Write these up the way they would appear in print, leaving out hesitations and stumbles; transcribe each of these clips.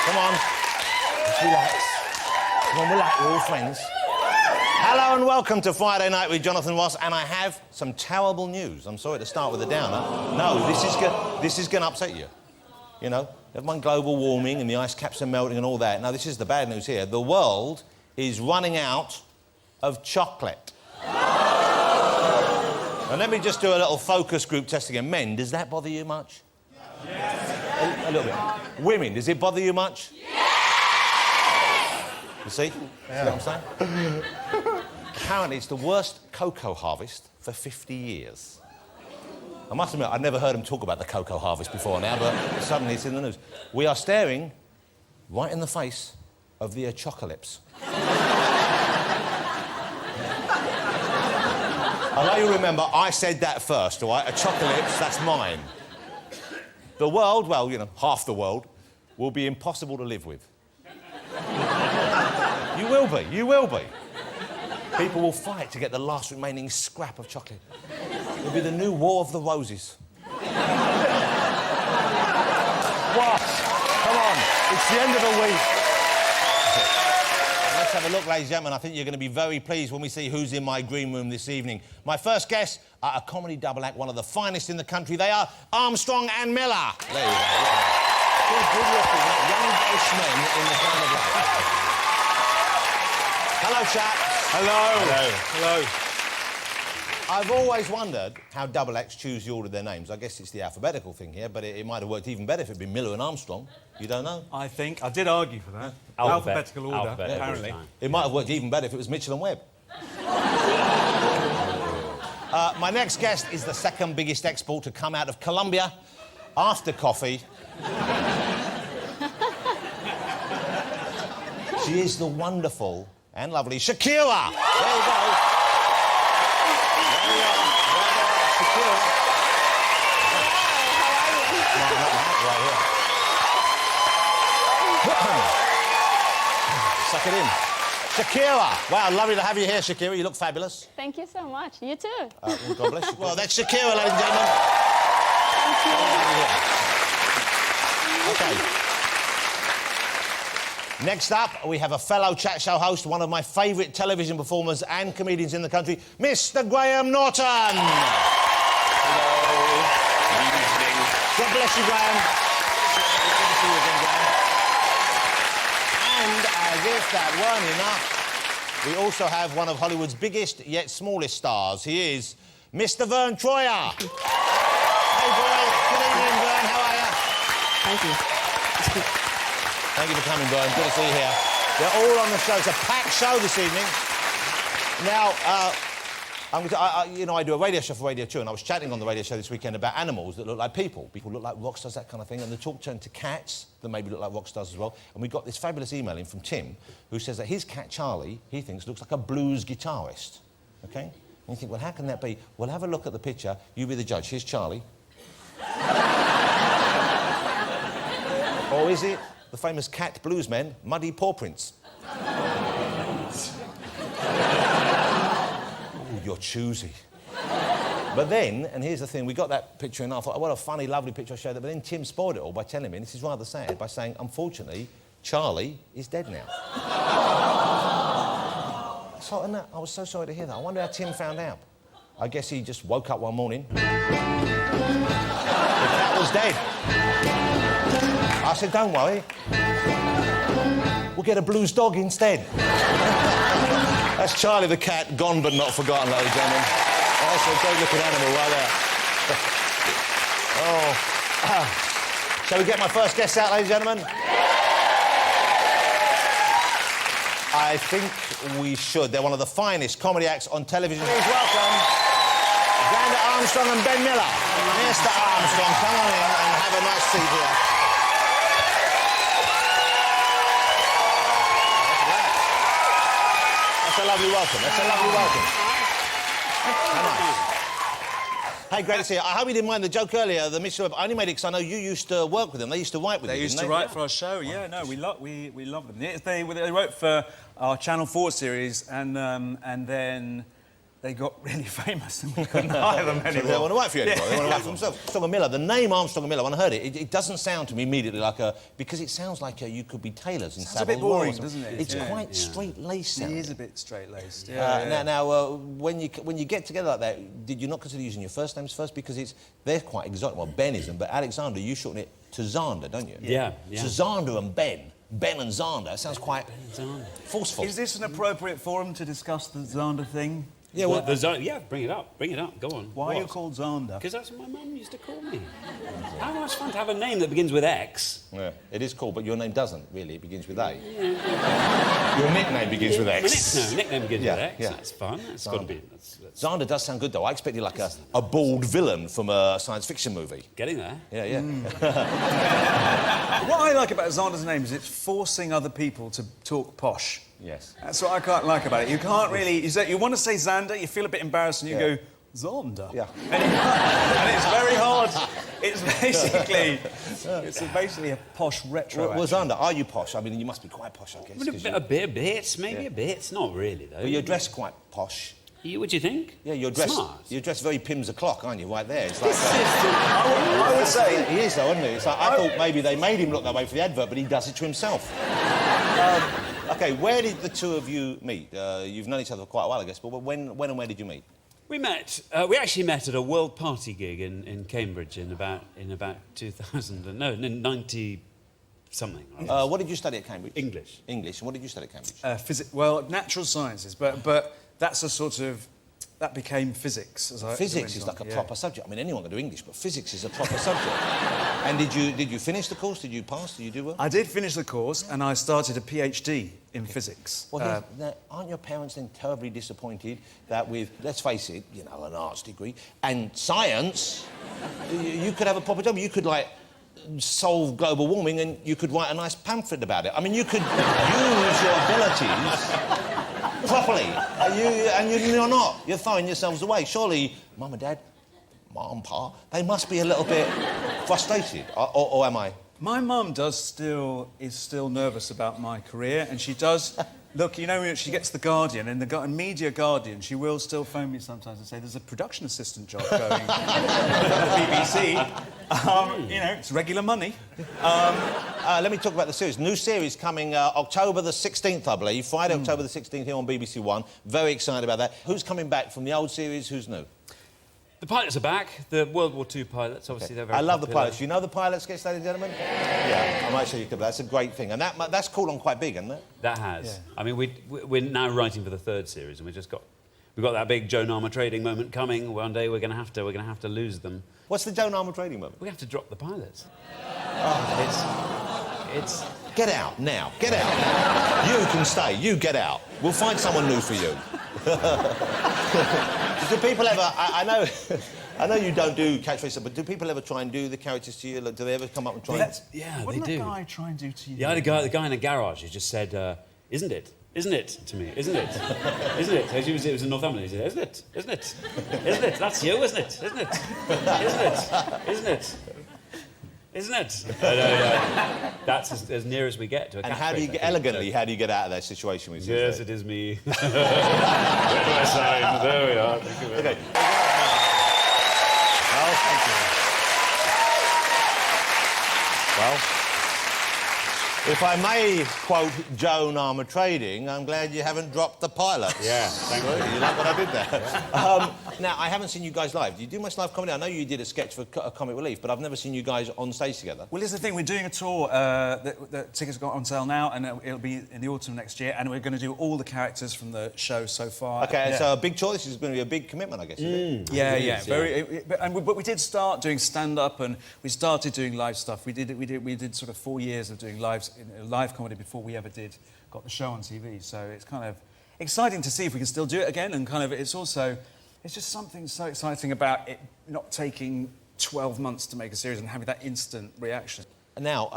Come on. Let's relax. Come on, relax. We're all friends. Hello and welcome to Friday Night with Jonathan Ross, and I have some terrible news. I'm sorry to start with a downer. No, this is going to upset you. You know, everyone global warming and the ice caps are melting and all that. Now, this is the bad news here. The world is running out of chocolate. And let me just do a little focus group test again. Men, does that bother you much? Yes. A little bit. Women, does it bother you much? Yes! You see? Yeah. See what I'm saying? Apparently, it's the worst cocoa harvest for 50 years. I must admit, I'd never heard him talk about the cocoa harvest before now, but suddenly it's in the news. We are staring right in the face of the apocalypse. I know you remember, I said that first, all right? Apocalypse, that's mine. The world, well, you know, half the world, will be impossible to live with. You will be, you will be. People will fight to get the last remaining scrap of chocolate. It'll be the new War of the Roses. What? Come on, it's the end of the week. Let's have a look, ladies and gentlemen. I think you're going to be very pleased when we see who's in my green room this evening. My first guests are a comedy double act, one of the finest in the country. They are Armstrong and Miller. There you go. Two good-looking, young-ish men in the prime of life. Hello, chaps. Hello. Hello. Hello. I've always wondered how double acts choose the order of their names. I guess it's the alphabetical thing here, but it might have worked even better if it'd been Miller and Armstrong. You don't know? I think I did argue for that. Alphabetical order, apparently. It might have worked even better if it was Mitchell and Webb. My next guest is the second biggest export to come out of Colombia after coffee. She is the wonderful and lovely Shakira. There you go. There we are. Shakira. Right here. Suck it in. Shakira. Wow, lovely to have you here, Shakira. You look fabulous. Thank you so much. You too. Well, God bless you. Well, that's Shakira, ladies and gentlemen. Thank you. OK. Next up, we have a fellow chat show host, one of my favourite television performers and comedians in the country, Mr. Graham Norton. Hello. Good evening. God bless you, Graham. Good to see you again, Graham. And as if that weren't enough, we also have one of Hollywood's biggest yet smallest stars. He is Mr. Verne Troyer. Hey, boy. Good evening, Verne. How are you? Thank you. Thank you for coming, Verne. Good to see you here. They're all on the show. It's a packed show this evening. Now, I do a radio show for Radio 2, and I was chatting on the radio show this weekend about animals that look like people. People look like rock stars, that kind of thing, and the talk turned to cats that maybe look like rock stars as well. And we got this fabulous email in from Tim, who says that his cat, Charlie, he thinks looks like a blues guitarist. OK? And you think, well, how can that be? Well, have a look at the picture. You be the judge. Here's Charlie. Or is it the famous cat bluesman, Muddy Paw Prints? Oh, you're choosy. But then, and here's the thing, we got that picture and I thought, oh, what a funny, lovely picture I showed it. But then Tim spoiled it all by telling me, and this is rather sad, by saying, unfortunately, Charlie is dead now. So, and I was so sorry to hear that. I wonder how Tim found out. I guess he just woke up one morning. The cat was dead. I said, don't worry. We'll get a blues dog instead. That's Charlie the cat, gone but not forgotten, ladies and gentlemen. That's a great-looking animal right there. Oh. Shall we get my first guest out, ladies and gentlemen? I think we should. They're one of the finest comedy acts on television. Please welcome Armstrong and Ben Miller. Mr. Armstrong, come on in and have a nice seat here. That's a lovely welcome. That's a lovely welcome. How nice. Hey, great to see you. I hope you didn't mind the joke earlier, the Mitchell. I only made it because I know you used to work with them. They used to write with them. They used to write for our show, yeah. No, we love them. They wrote for our Channel 4 series, and then they got really famous and we couldn't hire them anymore. So they don't want to work for you anymore. They want to work for themselves. Armstrong and Miller, the name Armstrong and Miller, when I heard it, it doesn't sound to me immediately like a... Because it sounds like you could be tailors in Savile Row. It's a bit boring, doesn't it? It's quite straight-laced sounding. It is a bit straight-laced, Now, when you get together like that, did you not consider using your first names first? Because they're quite exotic. Well, Ben isn't, but Alexander, you shorten it to Xander, don't you? Yeah. So Xander and Ben. Ben and Xander sounds quite forceful. Is this an appropriate forum to discuss the Xander thing? Yeah, well, bring it up, go on. Why are you called Xander? Because that's what my mum used to call me. How much fun to have a name that begins with X. Yeah, it is cool, but your name doesn't, really. It begins with A. Your nickname begins with X. My nickname begins with X. That's fun. That's got to be... Xander does sound good, though. I expected like a bald villain from a science fiction movie. Getting there. Yeah. What I like about Xander's name is it's forcing other people to talk posh. Yes. That's what I quite like about it. You can't really... You want to say Xander, you feel a bit embarrassed and you go, Xander. Yeah. And it's very hard. It's basically... It's basically a posh retro. Well, Xander, are you posh? I mean, you must be quite posh, I guess. A bit, maybe a bit. Not really, though. Well, you're dressed quite posh. What do you think? Yeah, you're dressed... Smart. You're dressed very Pimm's o'clock, aren't you, right there? It's like... I would say... He is, though, isn't he? It's like, I thought maybe they made him look that way for the advert, but he does it to himself. OK, where did the two of you meet? You've known each other for quite a while, I guess, but when and where did you meet? We met. We actually met at a World Party gig in Cambridge in about 2000. No, 90 something. What did you study at Cambridge? English. English. And what did you study at Cambridge? Well, natural sciences, but that's a sort of... That became physics. Physics is like a proper subject. I mean, anyone can do English, but physics is a proper subject. And did you finish the course? Did you pass? Did you do well? I did finish the course, and I started a PhD in physics. Well, aren't your parents then terribly disappointed that with, let's face it, you know, an arts degree and science, you could have a proper job. You could, like, solve global warming and you could write a nice pamphlet about it. I mean, you could use your abilities... properly, you're not. You're throwing yourselves away. Surely, Mum and Dad, Mum, Pa, they must be a little bit frustrated, or am I? My mum is still nervous about my career, and she does... Look, you know, when she gets The Guardian, and the Media Guardian, she will still phone me sometimes and say, there's a production assistant job going at the BBC. You know, it's regular money. Let me talk about the series. New series coming October the 16th, I believe. Friday, October the 16th, here on BBC One. Very excited about that. Who's coming back from the old series? Who's new? The pilots are back. The World War II pilots, obviously, they're very I love popular. the pilots. You know the pilots, ladies and gentlemen? Yeah, I might show you a clip. That's a great thing. And that's caught on quite big, hasn't it? That has. Yeah. I mean, we're now writing for the third series, and we've got that big Joan Armour trading moment coming. One day we're going to have to lose them. What's the Joan Armour trading moment? We have to drop the pilots. It's... Get out, now. Get out. You can stay. You get out. We'll find someone new for you. Do people ever... I know you don't do catchphrases, but do people ever try and do the characters to you? Like, do they ever come up and try and... Yeah, what they do. What did that guy try and do to you? Yeah, I had the guy in the garage who just said, isn't it? Isn't it? To me, isn't it? Isn't it? It was in Northumberland. He said, isn't it? Isn't it? Isn't it? That's you, isn't it? Isn't it? Isn't it? Isn't it? Isn't it? That's as near as we get to a catchphrase. And how do you get, elegantly, how do you get out of that situation with you? Yes, it is me. Where do I sign? There we are. Thank you very much. Well, thank you. Well, if I may quote Joan Armour Trading, I'm glad you haven't dropped the pilots. Yeah, thank you. You like what I did there? Yeah. Now, I haven't seen you guys live. Do you do much live comedy? I know you did a sketch for Comic Relief, but I've never seen you guys on stage together. Well, here's the thing. We're doing a tour. The tickets got on sale now, and it'll be in the autumn next year, and we're going to do all the characters from the show so far. OK, yeah. So a big tour. This is going to be a big commitment, I guess, isn't it? Yeah. But we did start doing stand-up, and we started doing live stuff. We did sort of 4 years of doing live comedy before we ever got the show on TV. So it's kind of exciting to see if we can still do it again, and kind of it's just something so exciting about it not taking 12 months to make a series and having that instant reaction. Now,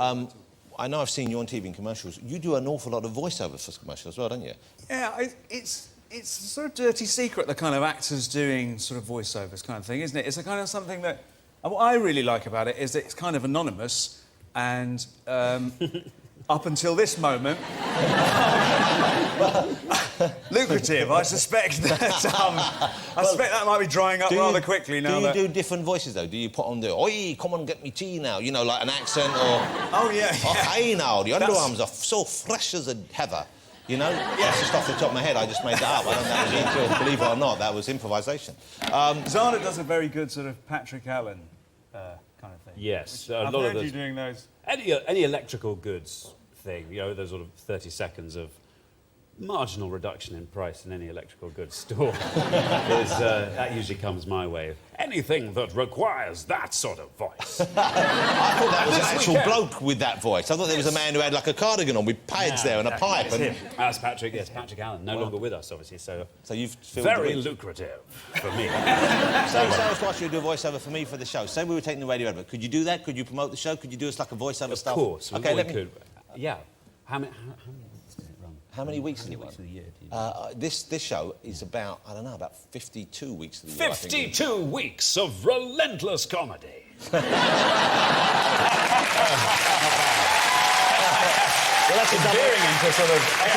I know I've seen you on TV in commercials. You do an awful lot of voiceover for commercials as well, don't you? Yeah, it's a sort of dirty secret, the kind of actors doing sort of voiceovers kind of thing, isn't it? It's a kind of something that... And what I really like about it is that it's kind of anonymous, and up until this moment, lucrative. I suspect that might be drying up rather quickly now. Do you do different voices though? Do you put on the "Oi, come on, get me tea now"? You know, like an accent or Oh yeah. "Oh, hey now, the underarms are so fresh as a heather." You know, that's just off the top of my head. I just made that up. I don't know that was detailed. Believe it or not, that was improvisation. Zana does a very good sort of Patrick Allen kind of thing. Yes, I've heard you doing those. Any electrical goods thing, you know, those sort of 30 seconds of marginal reduction in price in any electrical goods store. That usually comes my way. Anything that requires that sort of voice. I thought that was an actual bloke with that voice. I thought there was a man who had like a cardigan on with pads there and a pipe. That's him. That's Patrick. Yes, Patrick Allen. No longer with us, obviously. So you've filled very the lucrative for me. So I was asked you to do a voiceover for me for the show. Say we were taking the radio advert. Could you do that? Could you promote the show? Could you do us like a voiceover stuff? Of course. Okay, we could. Yeah. How many weeks does it run? How many weeks does it run? Weeks of the year do you do? This show is about, I don't know, about 52 weeks of the year. 52 weeks of relentless comedy. Well, that's a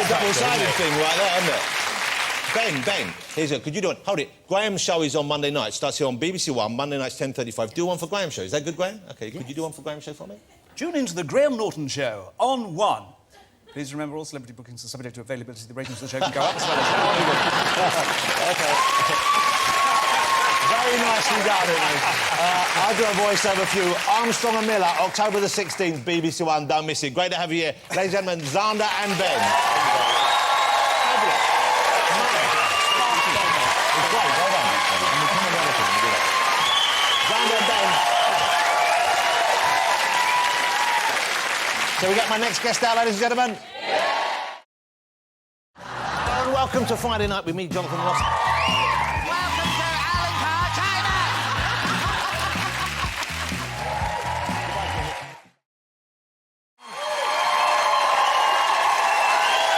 double-sided thing right there, isn't it? Ben, here's a... Could you do it? Hold it. Graham's show is on Monday night. Starts here on BBC One, Monday nights, 10:35. Do one for Graham's show. Is that good, Graham? OK, could you do one for Graham's show for me? Tune into the Graham Norton Show on 1. Please remember all celebrity bookings are subject to availability. The ratings of the show can go up as well as down. OK. Very nicely done, I'll do a voiceover for you. Armstrong and Miller, October the 16th, BBC One. Don't miss it. Great to have you here. Ladies and gentlemen, Xander and Ben. Xander and Ben. So we get my next guest out, ladies and gentlemen? Yeah. And welcome to Friday Night with me, Jonathan Ross. Welcome to Alan Carr, China!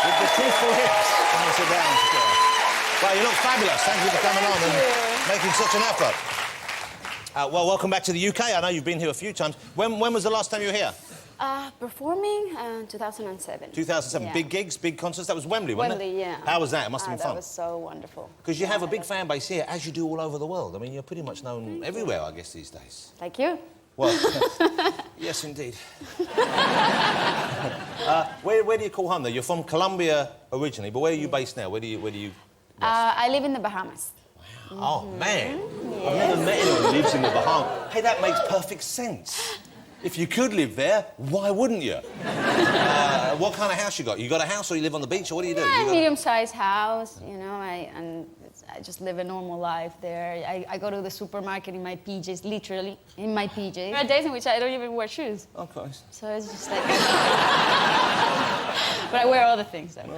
With the truthful hips. Come and sit down, Shakira. Well, you look fabulous. Thank you for coming on and making such an effort. Well, welcome back to the UK. I know you've been here a few times. When was the last time you were here? Performing in 2007. 2007. Yeah. Big gigs, big concerts. That was Wembley, wasn't it? Wembley, yeah. How was that? It must have been fun. That was so wonderful. Because you have a big fan base here, as you do all over the world. I mean, you're pretty much known everywhere, I guess, these days. Like you? Well, yes, indeed. Where do you call home, though? You're from Colombia originally, but where are you based now? Where do you... I live in the Bahamas. Oh, man. Yes. I've never met anyone who lives in the Bahamas. Hey, that makes perfect sense. If you could live there, why wouldn't you? What kind of house you got? You got a house or you live on the beach or what do you do? Yeah, medium-sized house, you know, I just live a normal life there. I go to the supermarket in my PJs, literally, in my PJs. There are days in which I don't even wear shoes. Of course. So it's just like... But I wear other things, though.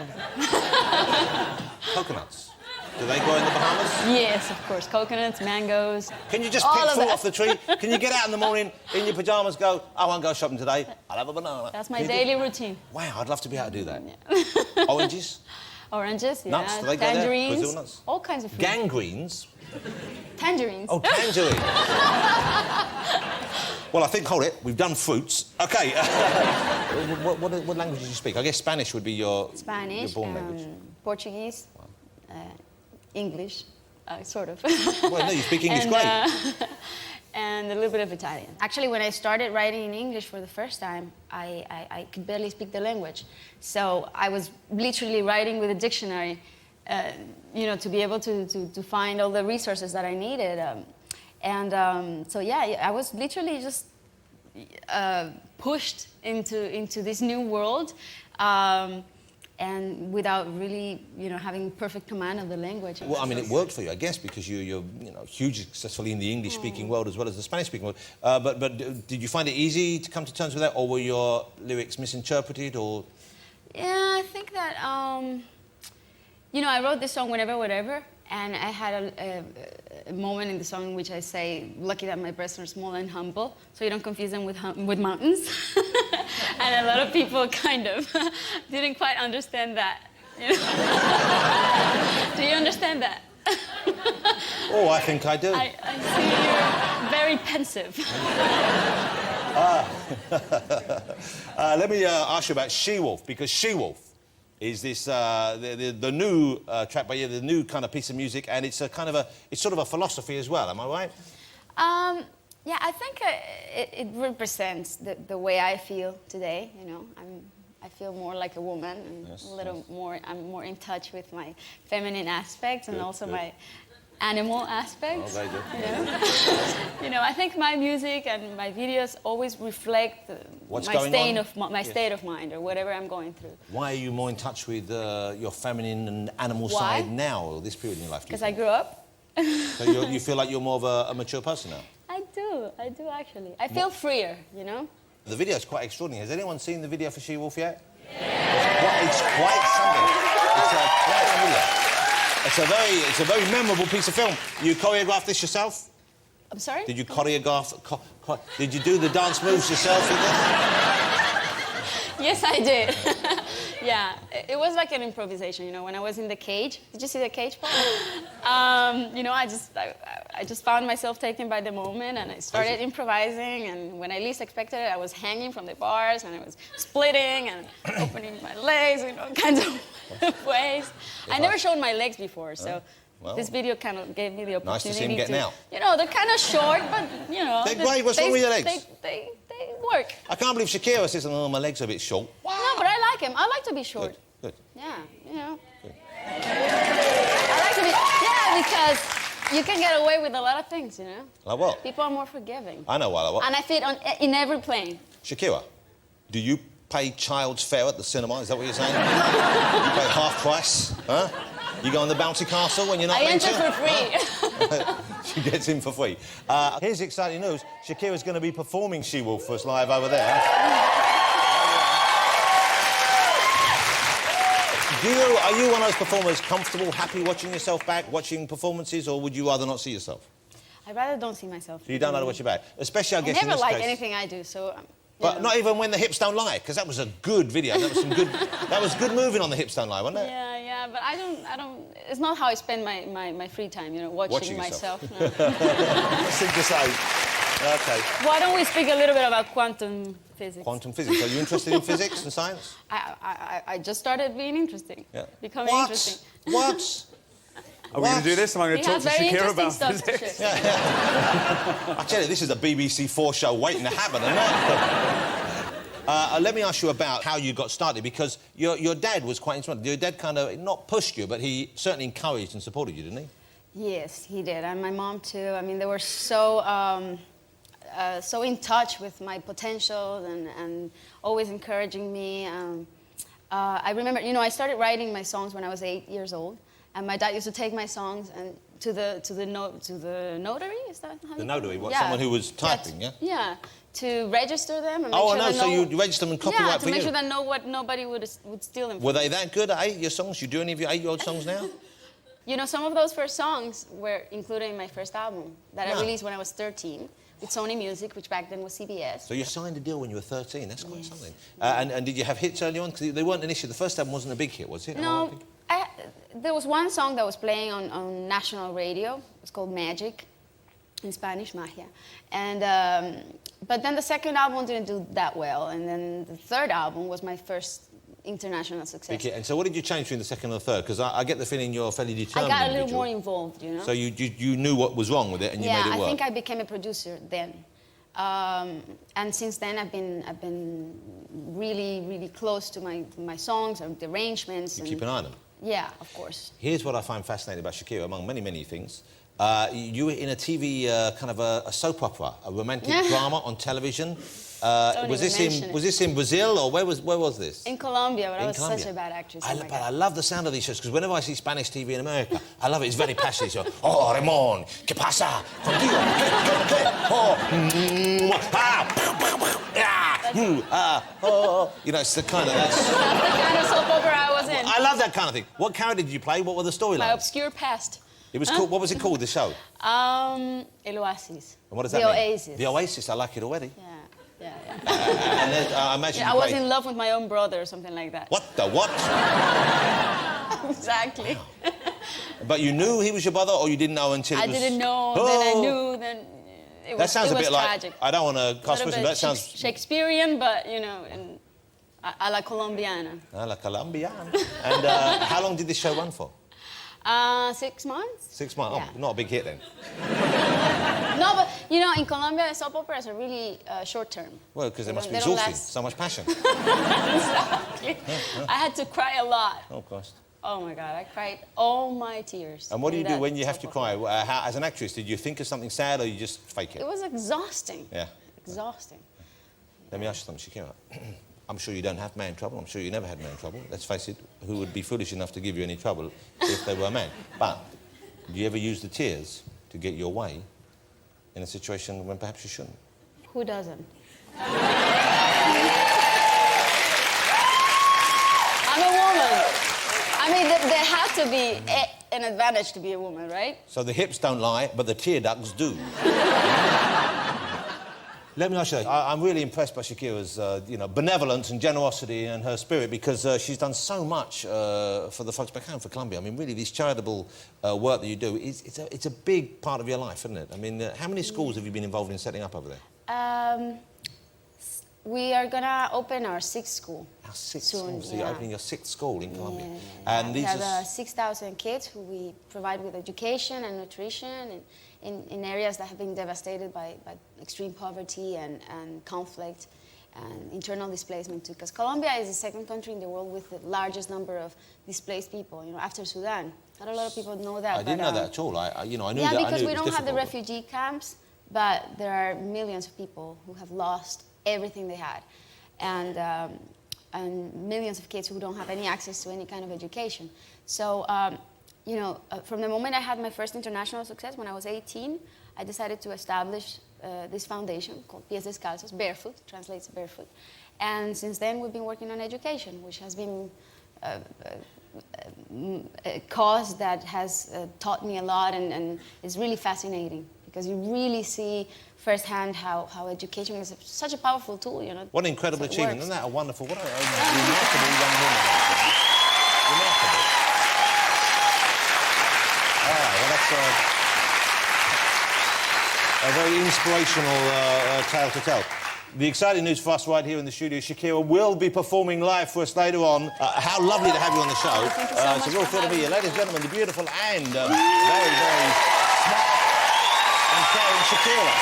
Coconuts. Do they grow in the Bahamas? Yes, of course. Coconuts, mangoes. Can you just pick fruit off the tree? Can you get out in the morning in your pyjamas, go, I won't go shopping today, I'll have a banana? That's my daily routine. Wow, I'd love to be able to do that. Yeah. Oranges? Oranges, yeah. Nuts, do they go there? Tangerines. Brazil nuts? All kinds of fruit. Gangrenes? Tangerines. Oh, tangerines. Well, I think, hold it, we've done fruits. OK. What language do you speak? I guess Spanish would be your... Spanish. Your born language. Portuguese. English, sort of. Well, no, you speak English great. And a little bit of Italian. Actually, when I started writing in English for the first time, I could barely speak the language. So I was literally writing with a dictionary, you know, to be able to find all the resources that I needed. So, yeah, I was literally just pushed into this new world. And without really, you know, having perfect command of the language. Well, I mean, it worked for you, I guess, because you're you know, hugely successful in the English-speaking world as well as the Spanish-speaking world. But did you find it easy to come to terms with that, or were your lyrics misinterpreted, or...? Yeah, I think that, you know, I wrote this song Whenever, Whatever, and I had a moment in the song in which I say, lucky that my breasts are small and humble, so you don't confuse them with mountains. And a lot of people kind of didn't quite understand that. You know? Do you understand that? Oh, I think I do. I see you're very pensive. Let me ask you about She-Wolf, because She-Wolf is this the new track by you, the new kind of piece of music, and it's a kind of it's sort of a philosophy as well. Am I right? Yeah, I think it represents the way I feel today. You know, I feel more like a woman, and Yes, a little yes. more. I'm more in touch with my feminine aspects and Good, also good. my animal aspects. Oh, very good. You know? You know, I think my music and my videos always reflect What's my going state on? of my state of mind or whatever I'm going through. Why are you more in touch with your feminine and animal Why? side now, or this period in your life? Because I grew up. So you feel like you're more of a mature person now? I do actually. I feel freer, you know? The video is quite extraordinary. Has anyone seen the video for She-Wolf yet? Yeah. It's quite something. It's quite a video. It's a very memorable piece of film. You choreographed this yourself? I'm sorry? Did you choreograph? Did you do the dance moves yourself in this? Yes, I did. Yeah, it was like an improvisation, you know, when I was in the cage. Did you see the cage part? You know, I just found myself taken by the moment, and I started improvising, and when I least expected it, I was hanging from the bars, and I was splitting and opening my legs in all kinds of ways. I never showed my legs before, so well, this video kind of gave me the opportunity nice to see him getting out. You know, they're kind of short, but, you know... They're great. What's wrong with your legs? They work. I can't believe Shakira says, oh, my legs are a bit short. No, but I like him. I like to be short. Good. Yeah, you know. I like to be... Yeah, because you can get away with a lot of things, you know. Like what? People are more forgiving. I know what. And I fit in every plane. Shakira, do you pay child's fare at the cinema? Is that what you're saying? You pay half price? Huh? You go on the bouncy castle when you're not I meant enter to? for free. She gets in for free. Here's exciting news. Shakira's going to be performing She-Wolf for us live over there. Are you one of those performers comfortable, happy watching yourself back, watching performances, or would you rather not see yourself? I rather don't see myself. So you don't know to watch your back? Especially, I guess, I in never this like case. anything I do, so... But know. not even when the hips don't lie, because that was a good video. That was some good. That was good moving on the hips don't lie, wasn't it? Yeah, but I don't... It's not how I spend my free time, you know, watching myself. No. Seem to say. Okay. Why don't we speak a little bit about quantum physics? Quantum physics. Are you interested in physics and science? I just started being interesting. Yeah. Becoming interesting. What? Are we going to do this? Am I going He to talk has to very Shakira interesting about stuff to physics? share. I tell you, this is a BBC 4 show waiting to happen, isn't it? Let me ask you about how you got started, because your dad was quite instrumental. Your dad kind of, not pushed you, but he certainly encouraged and supported you, didn't he? Yes, he did, and my mom too. I mean, they were so in touch with my potential and always encouraging me. I remember, you know, I started writing my songs when I was 8 years old, and my dad used to take my songs and to the notary. Is that how The you notary, what? Yeah. Someone who was typing, yeah? Yeah, to register them and make Oh, sure no, that so you registered them and copyright yeah, for to make you? sure that nobody would steal them. Were from they me. that good at 8, your songs? You do any of your 8-year-old songs now? You know, some of those first songs were included in my first album that Yeah. I released when I was 13 with Sony Music, which back then was CBS. So you signed a deal when you were 13. That's quite something. And did you have hits early on? Because they weren't an issue. The first album wasn't a big hit, was it? No, there was one song that was playing on national radio. It's called Magic, in Spanish, Magia. And, but then the second album didn't do that well. And then the third album was my first international success. Big hit. And so what did you change between the second and the third? Because I get the feeling you're a fairly I determined got a little individual. more involved, you know? So you knew what was wrong with it and you made it work? Yeah, I think I became a producer then. And since then, I've been really, really close to my songs and the arrangements. You keep an eye on them? Yeah, of course. Here's what I find fascinating about Shakira, among many, many things. You were in a TV kind of a soap opera, a romantic drama on television. Was this in Brazil or where was this? In Colombia, but I was Colombia. such a bad actress. But I love the sound of these shows because whenever I see Spanish TV in America, I love it. It's very passionate. So, oh, Ramon, ¿qué pasa? Contigo? You know, it's the kind of... That's the kind of soap opera I was in. I love that kind of thing. What character did you play? What were the storylines? My obscure past. It was called, what was it called, the show? El Oasis. And what does that the mean? Oasis. The Oasis, I like it already. Yeah. And then, I imagine I you was played... in love with my own brother or something like that. What the what? Exactly. But you knew he was your brother or you didn't know until it I was... didn't know, Oh. then I knew, then... It That sounds it a was bit tragic. like, I don't want to cast A little person, bit that sounds... Shakespearean, but, you know, and a la colombiana. A la Colombiana. And how long did this show run for? 6 months. 6 months? Yeah. Oh, not a big hit then. No, but, you know, in Colombia, soap operas are really short term. Well, because they must be They don't exhausting. last- So much passion. Exactly. I had to cry a lot. Oh, gosh. Oh, my God, I cried all my tears. And what do you in do that when you have to soap cry? opera. How, as an actress, did you think of something sad or you just fake it? It was exhausting. Yeah. Exhausting. Let me ask you something, Shakira. I'm sure you don't have man trouble. I'm sure you never had man trouble. Let's face it, who would be foolish enough to give you any trouble if they were a man? But do you ever use the tears to get your way in a situation when perhaps you shouldn't? Who doesn't? I'm a woman. I mean, there has to be an advantage to be a woman, right? So the hips don't lie, but the tear ducts do. Let me ask you, I'm really impressed by Shakira's, you know, benevolence and generosity and her spirit because she's done so much for the folks back home, for Colombia. I mean, really, this charitable work that you do, it's a big part of your life, isn't it? I mean, how many schools have you been involved in setting up over there? We are gonna open our 6th school. Our 6th soon, school, so you're opening your 6th school in Colombia. And And we these have are... 6,000 kids who we provide with education and nutrition in areas that have been devastated by extreme poverty and conflict and internal displacement too. Because Colombia is the 2nd country in the world with the largest number of displaced people, you know, after Sudan. Not a lot of people know that. I didn't know that at all. You know, I knew that. Yeah, I because knew we it was don't have the difficult, refugee camps, but there are millions of people who have lost everything they had. And millions of kids who don't have any access to any kind of education. So, you know, from the moment I had my first international success, when I was 18, I decided to establish this foundation called Pies Descalzos, barefoot, translates barefoot. And since then, we've been working on education, which has been a cause that has taught me a lot and is really fascinating because you really see firsthand how education is such a powerful tool, you know. What an incredible So it achievement. works. Isn't that a wonderful, what a remarkable young woman. Remarkable. All right, well, that's a very inspirational tale to tell. The exciting news for us right here in the studio, Shakira will be performing live for us later on. How lovely to have you on the show. Thank you so much it's a real for thrill to having meet you. me. Ladies and gentlemen, the beautiful and very, very smart and caring Shakira.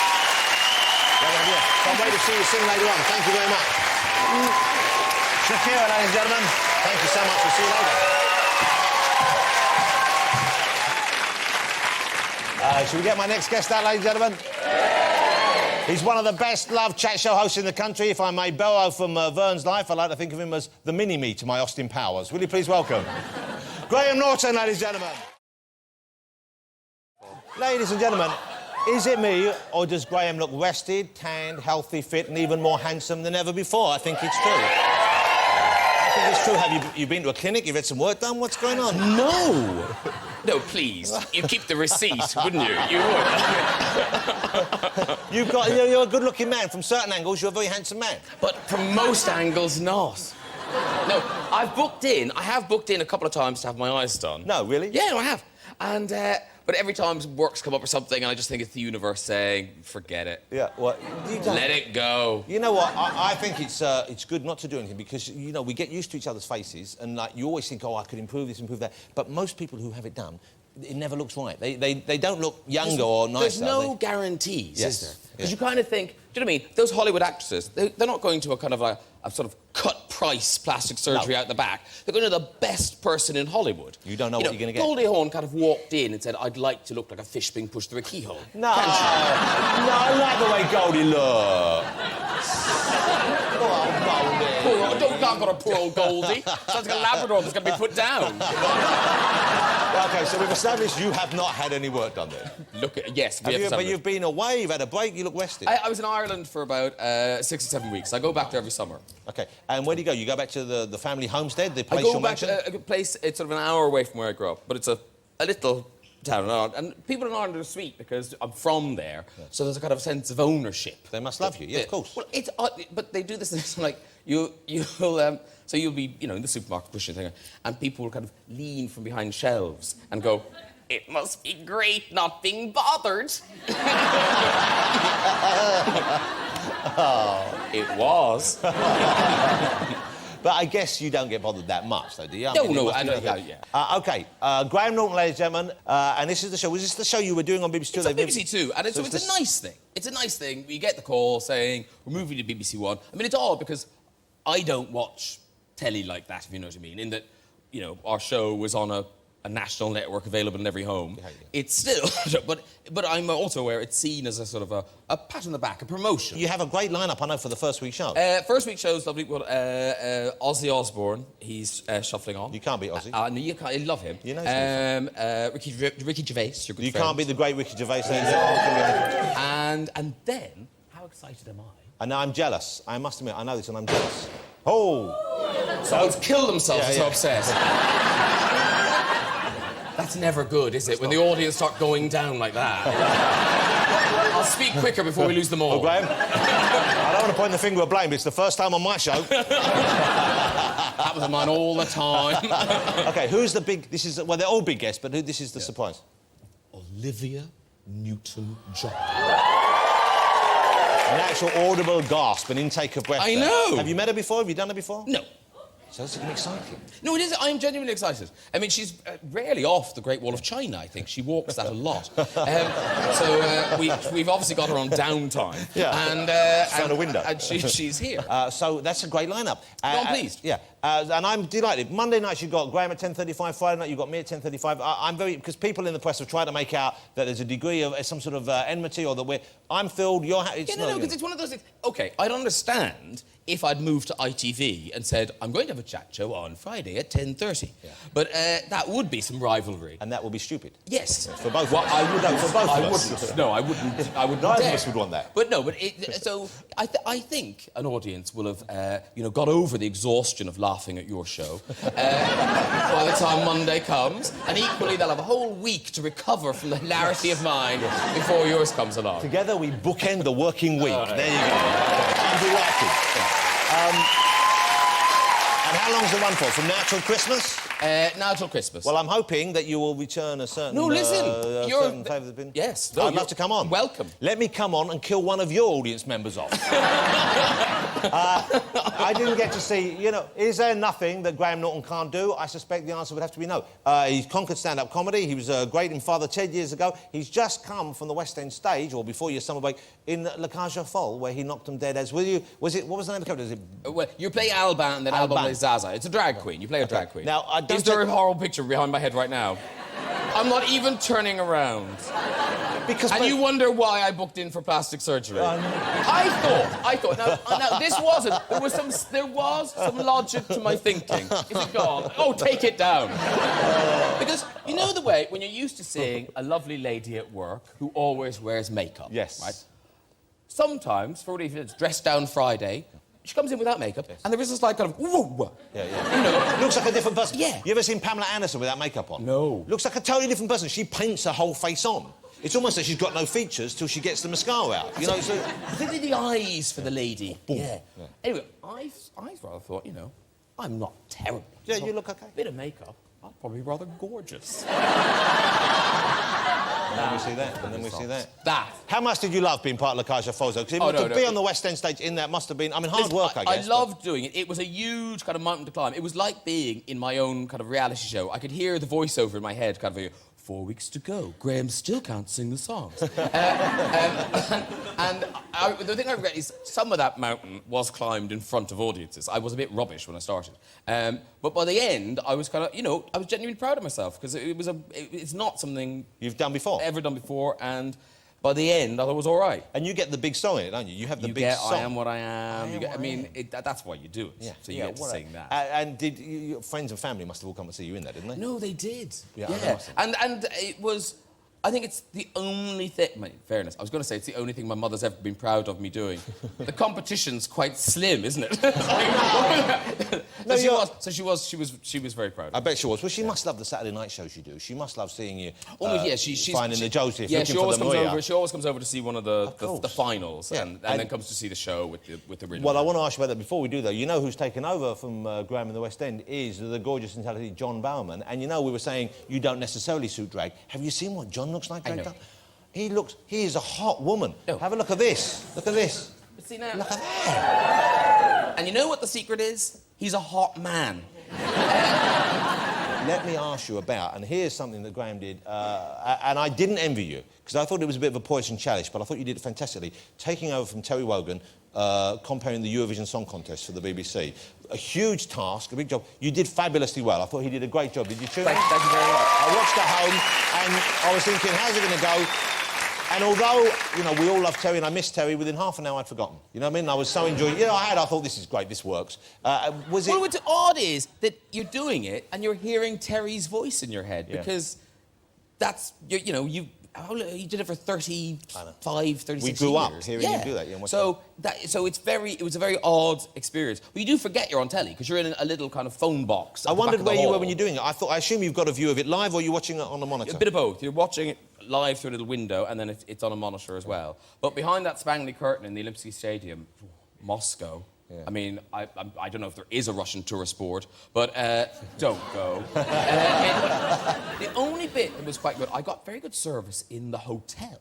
Can't wait to see you sing later on. Thank you very much. Shakira, ladies and gentlemen, thank you so much. We'll see you later. Should we get my next guest out, ladies and gentlemen? He's one of the best loved chat show hosts in the country. If I may borrow from Verne's life, I like to think of him as the mini-me to my Austin Powers. Will you please welcome Graham Norton, ladies and gentlemen. Ladies and gentlemen, is it me, or does Graham look rested, tanned, healthy, fit, and even more handsome than ever before? I think it's true. I think it's true. Have you been to a clinic? You've had some work done? What's going on? No! No, please. You'd keep the receipt, wouldn't you? You would. You're a good-looking man. From certain angles, you're a very handsome man. But from most angles, not. No, I have booked in a couple of times to have my eyes done. No, really? Yeah, no, I have. And, but every time work's come up or something, and I just think it's the universe saying, forget it. Yeah, well, you don't... Let it go. You know what? I think it's good not to do anything because, you know, we get used to each other's faces and, like, you always think, oh, I could improve this, improve that. But most people who have it done, it never looks right. They don't look younger or nicer. There's no guarantees, Yes, is there? Because yeah. you kind of think, do you know what I mean? Those Hollywood actresses, they're not going to a kind of a sort of cut-price plastic surgery out the back. They're going to the best person in Hollywood. You don't know what you're going to get. Goldie Hawn kind of walked in and said, I'd like to look like a fish being pushed through a keyhole. No, no, I like the way Goldie looks. Poor old, don't talk about a poor old Goldie. Sounds like a Labrador that's going to be put down. OK, so we've established you have not had any work done there. Look, yes. But you've been away, you've had a break, you look rested. I was in Ireland for about 6 or 7 weeks. I go back there every summer. OK, and where do you go? You go back to the family homestead, the place I go you'll back mention? to a place, it's sort of an hour away from where I grew up, but it's a little town in Ireland. And people in Ireland are sweet because I'm from there, so there's a kind of sense of ownership. They must love you, yeah, of course. Well, it's but they do this it's like so you'll be, you know, in the supermarket pushing thing, and people will kind of lean from behind shelves and go, It must be great not being bothered. It was. But I guess you don't get bothered that much, though, do you? I don't. Yeah. OK, Graham Norton, ladies and gentlemen, and this is the show. Was this the show you were doing on BBC Two? It's on BBC Two, and it's a nice thing. It's a nice thing. We get the call saying, we're moving to BBC One. I mean, it's odd because I don't watch telly like that, if you know what I mean, in that, you know, our show was on a national network available in every home. Yeah. It's still, but I'm also aware it's seen as a sort of a pat on the back, a promotion. You have a great lineup, I know, for the first week show. First week show's lovely. Well, Ozzy Osbourne, he's shuffling on. You can't beat Ozzy. No, you can't. I love him. You know. Ricky Gervais, your good You friend. can't beat the great Ricky Gervais. And then, how excited am I? And now I'm jealous. I must admit, I know this, and I'm jealous. Oh! Someone's killed themselves. So upset. That's never good, is it? When the audience start going down like that. I'll speak quicker before we lose them all. Oh, Graham, I don't want to point the finger of blame, but it's the first time on my show. Happens to mine all the time. OK, who's the big... This is... Well, they're all big guests, but this is the surprise. Olivia Newton-John. An actual audible gasp, an intake of breath. I there. know. Have you met her before? Have you done it before? No. So it's exciting. No, it is. I'm genuinely excited. I mean, she's rarely off the Great Wall of China, I think. She walks that a lot. We've obviously got her on downtime. Yeah. And found a window. And she's here. So that's a great lineup. I'm pleased. Yeah. And I'm delighted. Monday nights you've got Graham at 10:35. Friday night you've got me at 10:35. I'm very... Because people in the press have tried to make out that there's a degree of some sort of enmity or that we're... I'm filled, you're... No, because it's one of those things... OK, I'd understand if I'd moved to ITV and said, I'm going to have a chat show on Friday at 10:30. Yeah. But that would be some rivalry. And that would be stupid. Yes. For both well, of us. I wouldn't. For both I of us. wouldn't. No, I wouldn't. I wouldn't. Neither dare. of us would want that. But no, so I think an audience will have, got over the exhaustion of laughing at your show by the time Monday comes, and equally they'll have a whole week to recover from the hilarity of mine before yours comes along. Together we bookend the working week. There you go. I'm delighted. And how long's the run for? From now till Christmas? Now till Christmas. Well, I'm hoping that you will return a certain... No, listen. Certain favour that's been... Yes. No, I'd love to come on. Welcome. Let me come on and kill one of your audience members off. I didn't get to see... You know, is there nothing that Graham Norton can't do? I suspect the answer would have to be no. He's conquered stand-up comedy. He was great in Father Ted years ago. He's just come from the West End stage, or before your summer break, in La Cage aux Folles, where he knocked them dead as... What was the name of the company? Was it... Well, you play Alban, and then Alban plays Zaza. It's a drag queen. You play a drag queen. Now, Is there a horrible picture behind my head right now? I'm not even turning around. And you wonder why I booked in for plastic surgery. I thought. Now this wasn't. There was some logic to my thinking. Is it gone? Oh, take it down. Because you know the way when you're used to seeing a lovely lady at work who always wears makeup. Yes. Right. Sometimes, for if it's dressed down Friday. She comes in without makeup, and there is this, like, kind of... Whoa. Yeah. You know. Looks like a different person. Yeah. You ever seen Pamela Anderson without makeup on? No. Looks like a totally different person. She paints her whole face on. It's almost like she's got no features till she gets the mascara out. You know, so... Particularly the eyes for the lady. Boom. Yeah. Anyway, I rather thought, I'm not terrible. Yeah, you look OK. A bit of makeup, I'm probably rather gorgeous. And then we see that, That. How much did you love being part of La Cage aux Folles, though? Because to be on the West End stage in that must have been... I mean, hard work, I guess. I loved doing it. It was a huge kind of mountain to climb. It was like being in my own kind of reality show. I could hear the voiceover in my head, kind of... 4 weeks to go. Graham still can't sing the songs. The thing I regret is some of that mountain was climbed in front of audiences. I was a bit rubbish when I started. But by the end, I was kind of, I was genuinely proud of myself because it's not something... You've done before? Ever done before, and by the end, I thought it was all right. And you get the big song in it, don't you? You have the big song. I Am What I Am. That's why you do it. Yeah. So you get to sing that. And did your friends and family must have all come to see you in that, didn't they? No, they did. Yeah. And it was... I think it's the only thing... In fairness, I was going to say it's the only thing my mother's ever been proud of me doing. The competition's quite slim, isn't it? She was very proud. I bet she was. Well, she must love the Saturday night shows you do. She must love seeing you. She's finding the Joseph. Yeah, looking she always for the comes Maria. over. She always comes over to see one of the finals, Yeah. and then comes to see the show with the original. Well, I want to ask you about that before we do, though. You know who's taken over from Graham in the West End is the gorgeous and talented John Bowerman. And you know we were saying you don't necessarily suit drag. Have you seen what John looks like dragged up? He is a hot woman. No. Have a look at this. Look at this. See now. Look at that. And you know what the secret is? He's a hot man. Let me ask you about, and here's something that Graham did, and I didn't envy you, because I thought it was a bit of a poison chalice, but I thought you did it fantastically. Taking over from Terry Wogan, comparing the Eurovision Song Contest for the BBC. A huge task, a big job. You did fabulously well. I thought he did a great job. Did you tune in? Thank you very much. I watched at home, and I was thinking, how's it going to go? And although, you know, we all love Terry and I miss Terry, within half an hour I'd forgotten. You know what I mean? I was so enjoying it. I thought, this is great, this works. Was it... Well, what's odd is that you're doing it and you're hearing Terry's voice in your head, because that's, you did it for 35, 36 years. We grew up hearing you do that. Yeah, so it was a very odd experience. But you do forget you're on telly, because you're in a little kind of phone box. I wondered where you were when you're doing it. I assume you've got a view of it live, or you're watching it on the monitor? A bit of both. You're watching it live through a little window, and then it's on a monitor as well. But behind that spangly curtain in the Olympic Stadium, Moscow, I mean, I don't know if there is a Russian tourist board, but don't go. The only bit that was quite good, I got very good service in the hotel.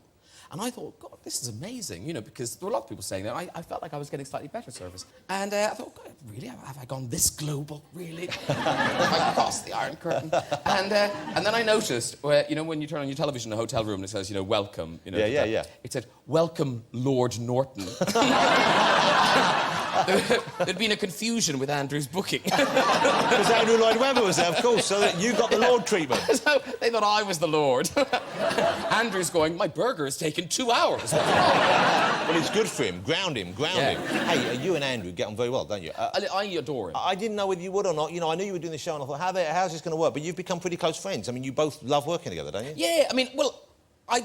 And I thought, God, this is amazing, you know, because there were a lot of people saying that. I felt like I was getting slightly better service. And I thought, God, really? Have I gone this global? Really? I crossed the Iron Curtain. And then I noticed, you know, when you turn on your television in a hotel room and it says, you know, welcome, you know. Yeah. It said, welcome, Lord Norton. There'd been a confusion with Andrew's booking. Because Andrew Lloyd Webber was there, of course, so that you got the Lord treatment. So they thought I was the Lord. Andrew's going, my burger has taken 2 hours. Well, it's good for him. Ground him. Hey, you and Andrew get on very well, don't you? I adore him. I didn't know whether you would or not. You know, I knew you were doing the show and I thought, how's this going to work? But you've become pretty close friends. I mean, you both love working together, don't you? Yeah, I mean, well... I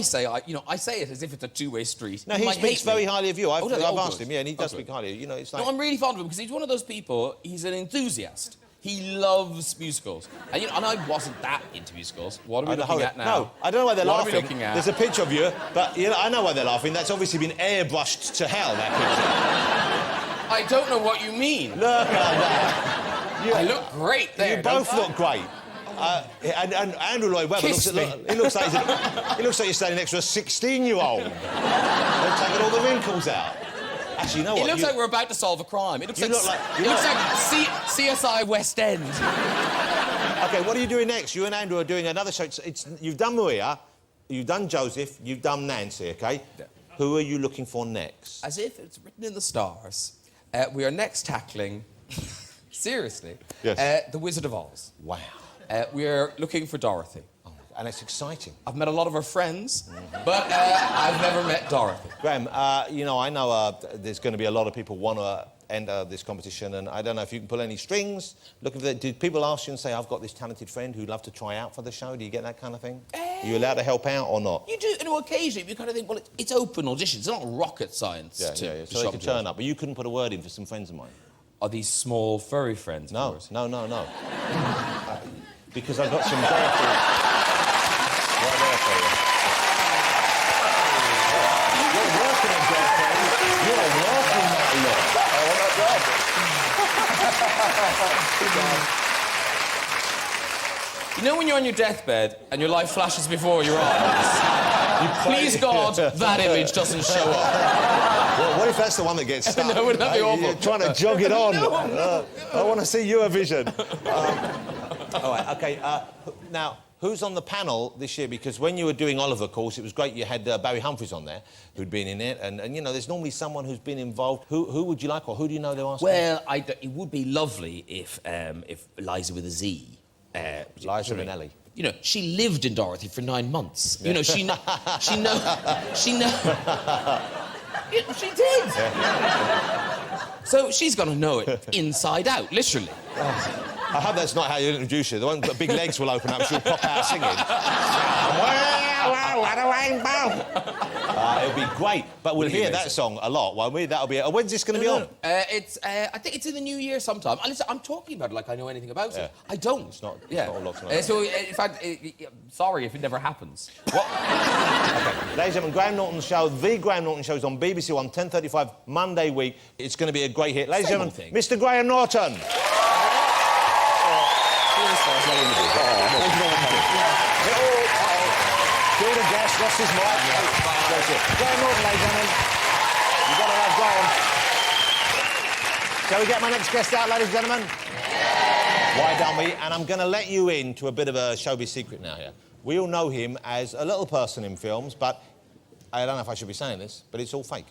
say it as if it's a two-way street. No, he speaks very highly of you. I've asked him, and he does good. speak highly of you. You know, it's like... No, I'm really fond of him because he's one of those people, he's an enthusiast. He loves musicals. And, you know, and I wasn't that into musicals. What are we looking at now? No, I don't know why they're laughing. What are we looking at? There's a picture of you, but you know, I know why they're laughing. That's obviously been airbrushed to hell, that picture. I don't know what you mean. Look at that. I look great there. You both look great. And Andrew Lloyd Webber looks like you're standing next to a 16-year-old. They're taking all the wrinkles out. Actually, you know what? It looks like we're about to solve a crime. It looks like CSI West End. OK, what are you doing next? You and Andrew are doing another show. You've done Maria, you've done Joseph, you've done Nancy, OK? Yeah. Who are you looking for next? As if it's written in the stars, we are next tackling, seriously, The Wizard of Oz. Wow. We're looking for Dorothy. Oh, and it's exciting. I've met a lot of her friends, but I've never met Dorothy. Graham, you know, I know there's going to be a lot of people want to enter this competition, and I don't know if you can pull any strings. Did people ask you and say, I've got this talented friend who'd love to try out for the show? Do you get that kind of thing? Are you allowed to help out or not? You do, you know, occasionally you kind of think, well, it's open auditions. It's not rocket science. Yeah. So they can turn up, but you couldn't put a word in for some friends of mine. Are these small, furry friends? No. Because I've got some Dorothy right there for you. You're working on Dorothy. You're working that lot. You know when you're on your deathbed and your life flashes before your eyes? Please God, that image doesn't show up. Well, what if that's the one that gets stuck? No, wouldn't that be awful? You're trying to jog it on. I want to see Eurovision. All right, OK. Now, who's on the panel this year? Because when you were doing Oliver, of course, it was great you had Barry Humphries on there, who'd been in it. And you know, there's normally someone who's been involved. Who would you like, or who do you know they're asking? Well, it would be lovely if Liza with a Z... Liza Minnelli. You know, she lived in Dorothy for 9 months. Yeah. You know, she did. Yeah. So she's going to know it inside out, literally. I hope that's not how you introduce her. The one big legs will open up, she'll pop out singing. What a rainbow! It'll be great. But we'll hear that song a lot, won't we? That'll be... when's this going to be on? I think it's in the new year sometime. Listen, I'm talking about it like I know anything about it. I don't. It's not a lot to know. So, in fact, sorry if it never happens. What? OK. Ladies and gentlemen, Graham Norton's show, The Graham Norton Show, is on BBC One, 10:35, Monday week. It's going to be a great hit. Ladies and gentlemen, Mr. Graham Norton. Kill the guest, lost his mic. Graham Norton, ladies and gentlemen. You've got to have Graham. Shall we get my next guest out, ladies and gentlemen? Why don't we? And I'm going to let you in to a bit of a showbiz secret now here. We all know him as a little person in films, but I don't know if I should be saying this, but it's all fake.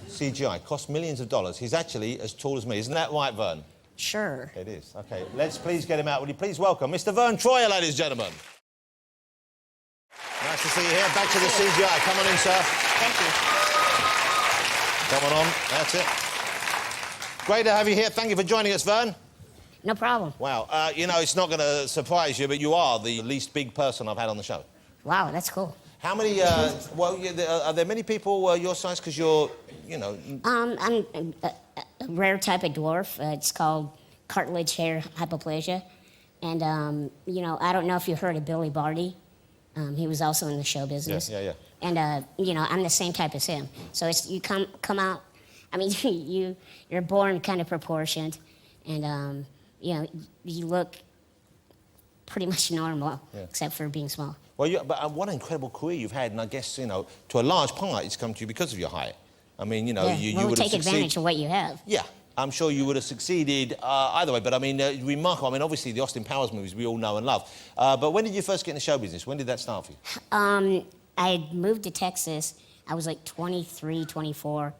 CGI, cost millions of dollars. He's actually as tall as me. Isn't that right, Verne? Sure. It is. OK, let's please get him out. Will you please welcome Mr. Verne Troyer, ladies and gentlemen. Nice to see you here. Back to the CGI. Come on in, sir. Thank you. Come on. That's it. Great to have you here. Thank you for joining us, Verne. No problem. Wow. You know, it's not going to surprise you, but you are the least big person I've had on the show. Wow, that's cool. How many... are there many people your size? Because you're, you know... I'm a rare type of dwarf. It's called cartilage hair hypoplasia. And, you know, I don't know if you heard of Billy Barty. He was also in the show business. Yeah. And, you know, I'm the same type as him. So it's, you come out... I mean, you're born kind of proportioned. And, you know, you look pretty much normal, except for being small. Well, but what an incredible career you've had, and I guess, you know, to a large part, it's come to you because of your height. I mean, you know, you would have take advantage of what you have. Yeah, I'm sure you would have succeeded either way, but I mean, remarkable. I mean, obviously, the Austin Powers movies we all know and love. But when did you first get into show business? When did that start for you? I moved to Texas. I was like 23, 24,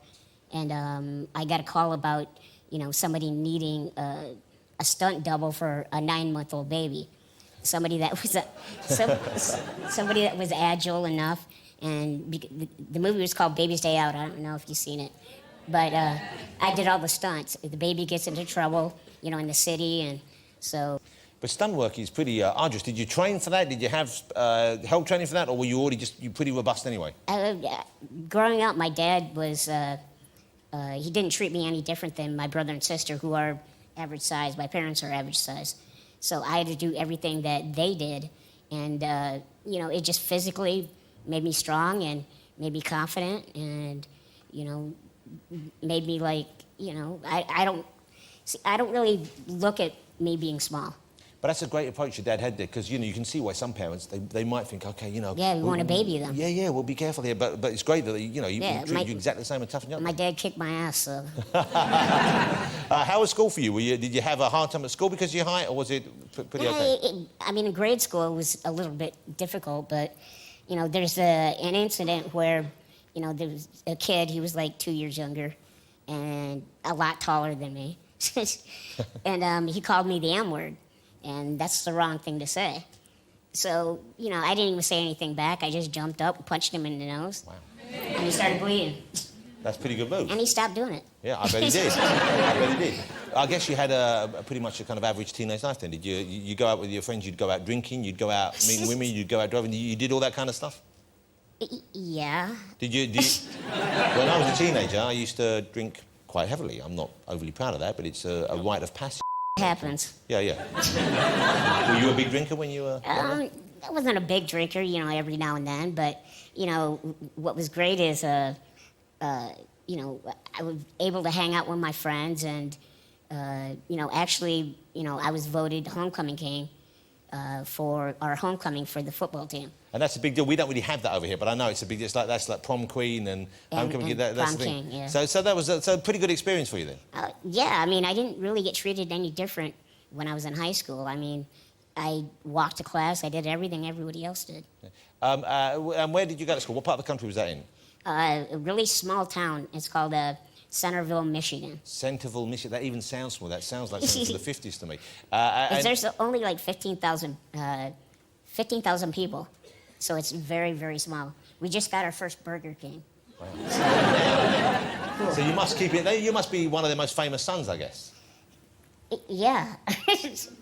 and I got a call about, you know, somebody needing a stunt double for a 9-month-old baby. Somebody that was somebody that was agile enough, and the movie was called Baby's Day Out. I don't know if you've seen it, but I did all the stunts. The baby gets into trouble, you know, in the city, and so. But stunt work is pretty arduous. Did you train for that? Did you have help training for that, or were you already you pretty robust anyway? Growing up, my dad was he didn't treat me any different than my brother and sister, who are average size. My parents are average size. So I had to do everything that they did, and you know, it just physically made me strong and made me confident, and you know, made me like, you know, I don't really look at me being small. But that's a great approach your dad had there, because you know, you can see why some parents they might think, okay, you know, yeah, we want to baby them. Yeah, we'll be careful here. But it's great that you know you treat you exactly the same and toughen you up. My dad kicked my ass, so. How was school for you? Did you have a hard time at school because of your height, or was it pretty okay? I mean, in grade school it was a little bit difficult, but you know, there's an incident where, you know, there was a kid. He was like 2 years younger, and a lot taller than me, and he called me the M-word. And that's the wrong thing to say. So, you know, I didn't even say anything back. I just jumped up and punched him in the nose. Wow. And he started bleeding. That's a pretty good move. And he stopped doing it. Yeah, I bet he did. I bet he did. I guess you had pretty much a kind of average teenage life then. Did you go out with your friends, you'd go out drinking, you'd go out meeting women, you'd go out driving, you did all that kind of stuff? Yeah. Did you... When I was a teenager, I used to drink quite heavily. I'm not overly proud of that, but it's a rite of passage. Happens. Yeah. Were you a big drinker when you were... I wasn't a big drinker, you know, every now and then, but, you know, what was great is, you know, I was able to hang out with my friends, and, you know, actually, you know, I was voted homecoming king for our homecoming for the football team. And that's a big deal. We don't really have that over here, but I know it's a big deal. That's like prom queen and homecoming. That's prom the thing. king, yeah. So that was a pretty good experience for you then? Yeah, I mean, I didn't really get treated any different when I was in high school. I mean, I walked to class. I did everything everybody else did. And where did you go to school? What part of the country was that in? A really small town. It's called Centerville, Michigan. Centerville, Michigan. That even sounds small. That sounds like something from the 50s to me. There's only like 15,000 people. So it's very, very small. We just got our first Burger King. Wow. So you must keep it... You must be one of their most famous sons, I guess. Yeah.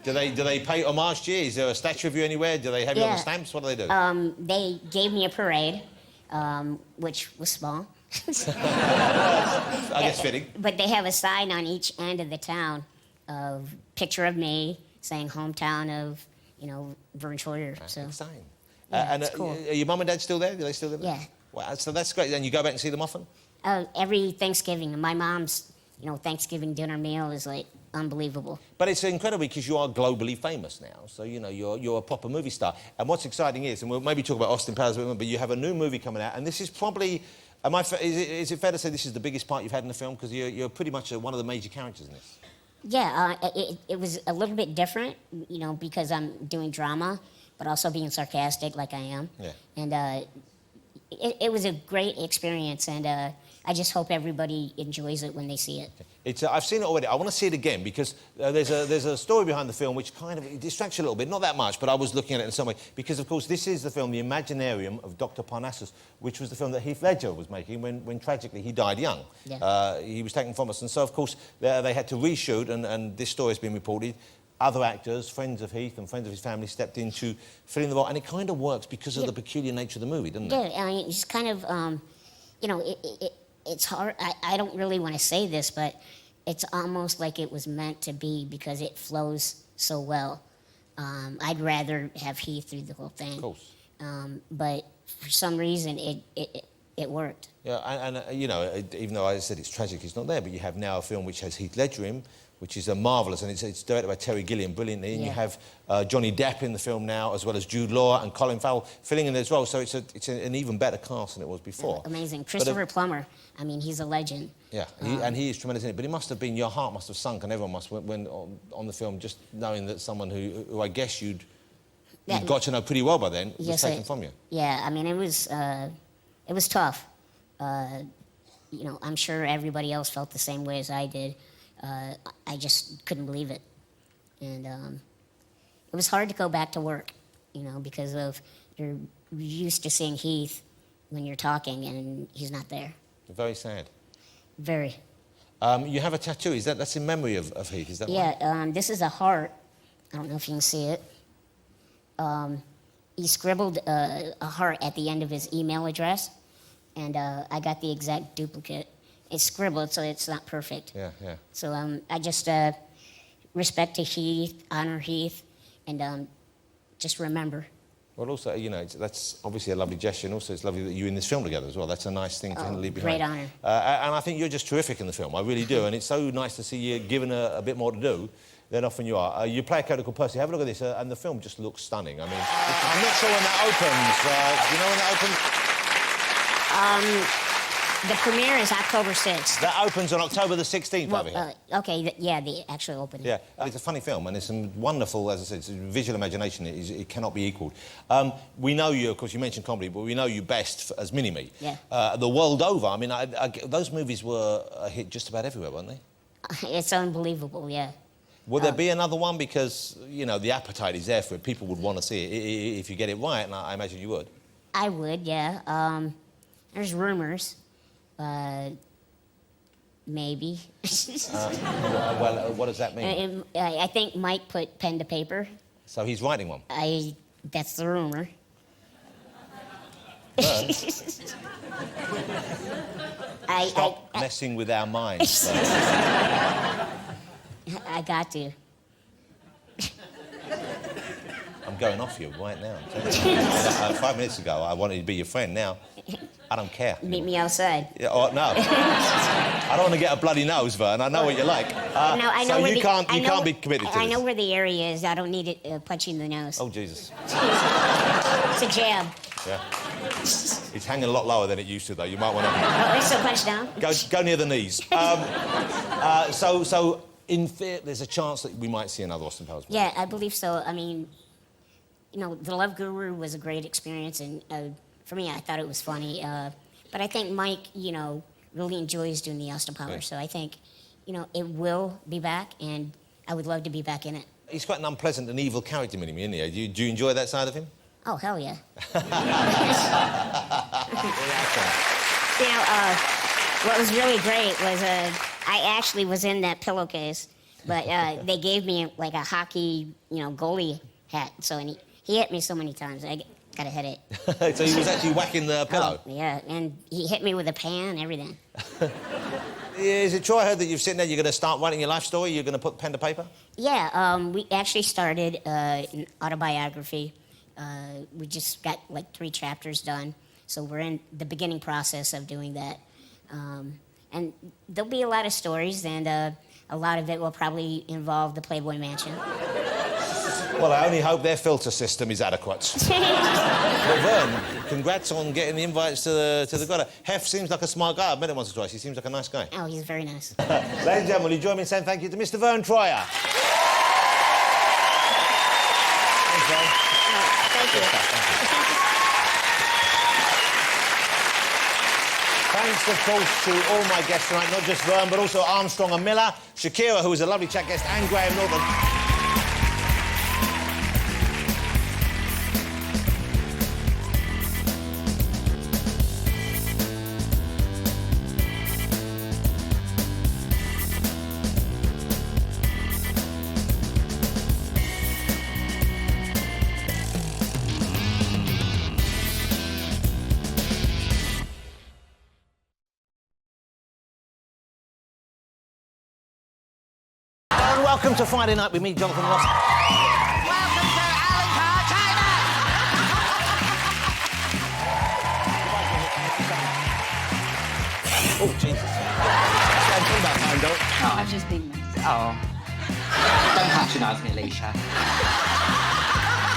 Do they pay homage to you? Is there a statue of you anywhere? Do they have you on the stamps? What do they do? They gave me a parade, which was small. I guess fitting. But they have a sign on each end of the town of picture of me saying hometown of, Verne Troyer. That's So insane. yeah, it's cool. Are your mum and dad still there? Do they still live there? Yeah. Wow, so that's great. And you go back and see them often? Every Thanksgiving, my mom's, Thanksgiving dinner meal is like unbelievable. But it's incredible because you are globally famous now. So, you're a proper movie star. And what's exciting is, and we'll maybe talk about Austin Powers, but you have a new movie coming out. And this is probably, is it fair to say this is the biggest part you've had in the film? Because you're pretty much one of the major characters in this. Yeah, it was a little bit different, because I'm doing drama, but also being sarcastic like I am. Yeah. And it was a great experience, and I just hope everybody enjoys it when they see it. I've seen it already. I want to see it again because there's a story behind the film which kind of distracts you a little bit. Not that much, but I was looking at it in some way. Because, of course, this is the film, The Imaginarium of Dr. Parnassus, which was the film that Heath Ledger was making when tragically, he died young. Yeah. He was taken from us. And so, of course, they had to reshoot, and this story has been reported. Other actors, friends of Heath and friends of his family, stepped in to fill in the role. And it kind of works because of the peculiar nature of the movie, doesn't it? Yeah, I mean, it's kind of, it's hard. I don't really want to say this, but it's almost like it was meant to be because it flows so well. I'd rather have Heath through the whole thing. Of course. But for some reason, it worked. Yeah, and even though I said it's tragic, he's not there, but you have now a film which has Heath Ledger in, which is marvellous, and it's directed by Terry Gilliam brilliantly, and you have Johnny Depp in the film now, as well as Jude Law and Colin Farrell filling in as well, so it's an even better cast than it was before. Amazing. Christopher Plummer, I mean, he's a legend. Yeah, and he is tremendous in it, but it must have been, your heart must have sunk, and everyone must, when on the film, just knowing that someone who I guess you'd got to know pretty well by then was taken from you. Yeah, I mean, it was tough. I'm sure everybody else felt the same way as I did. I just couldn't believe it. And it was hard to go back to work, because of you're used to seeing Heath when you're talking and he's not there. Very sad. Very. You have a tattoo, that's in memory of Heath, is that right? Yeah, this is a heart. I don't know if you can see it. He scribbled a heart at the end of his email address, and I got the exact duplicate. It's scribbled, so it's not perfect. Yeah. So I just respect to Heath, honor Heath, and just remember. Well, also, that's obviously a lovely gesture, and also it's lovely that you're in this film together as well. That's a nice thing to leave behind. Great honour. And I think you're just terrific in the film. I really do, and it's so nice to see you given a bit more to do than often you are. You play a character called Percy. Have a look at this, and the film just looks stunning. I mean, I'm not sure when that opens. Do you know when that opens? The premiere is October 6th. That opens on October the 16th over here. Okay, the actual opening. Yeah, it's a funny film, and it's some wonderful, as I said, it's visual imagination. It cannot be equalled. We know you, of course, you mentioned comedy, but we know you best as Mini-Me. Yeah. The world over, I mean, those movies were a hit just about everywhere, weren't they? It's unbelievable, yeah. Will there be another one? Because, the appetite is there for it. People would want to see it if you get it right, and I imagine you would. I would, yeah. There's rumors. Maybe. Well, what does that mean? I think Mike put pen to paper. So he's writing one? That's the rumor. Stop messing with our minds. I got to. I'm going off you right now. 5 minutes ago, I wanted to be your friend. Now, I don't care. Meet me outside. Yeah, no. I don't want to get a bloody nose, Verne. I know what you're like. I know so you can't be committed to this. I know where the area is. I don't need it punching the nose. Oh, Jesus. It's a jab. Yeah. It's hanging a lot lower than it used to, though. You might want to... Oh, so punch down? Go near the knees. So in theory, there's a chance that we might see another Austin Powers movie. Yeah, I believe so. I mean, The Love Guru was a great experience, and for me, I thought it was funny. But I think Mike, really enjoys doing the Austin Powers, so I think, it will be back, and I would love to be back in it. He's quite an unpleasant and evil character, Mini-Me, isn't he? Do you enjoy that side of him? Oh, hell yeah. What was really great was I actually was in that pillowcase, But they gave me like a hockey, goalie hat. So and he hit me so many times. I got a headache. So he was actually whacking the pillow? Oh, yeah, and he hit me with a pan, everything. Is it true I heard that you've sitting there, you're going to start writing your life story? You're going to put pen to paper? Yeah, we actually started an autobiography. We just got like 3 chapters done. So we're in the beginning process of doing that. And there'll be a lot of stories, and a lot of it will probably involve the Playboy Mansion. Well, I only hope their filter system is adequate. But Verne, congrats on getting the invites to the gala. Hef seems like a smart guy. I've met him once or twice. He seems like a nice guy. Oh, he's very nice. Ladies and gentlemen, will you join me in saying thank you to Mr. Verne Troyer? Thanks, Verne. Thank you. Thanks, of course, to all my guests tonight, not just Verne, but also Armstrong and Miller, Shakira, who was a lovely chat guest, and Graham Norton. Welcome to Friday Night with me, Jonathan Ross. Welcome to Alan Carr, China! Oh, Jesus. That's about time, don't I've just been... Oh. Don't patronise me, Alicia.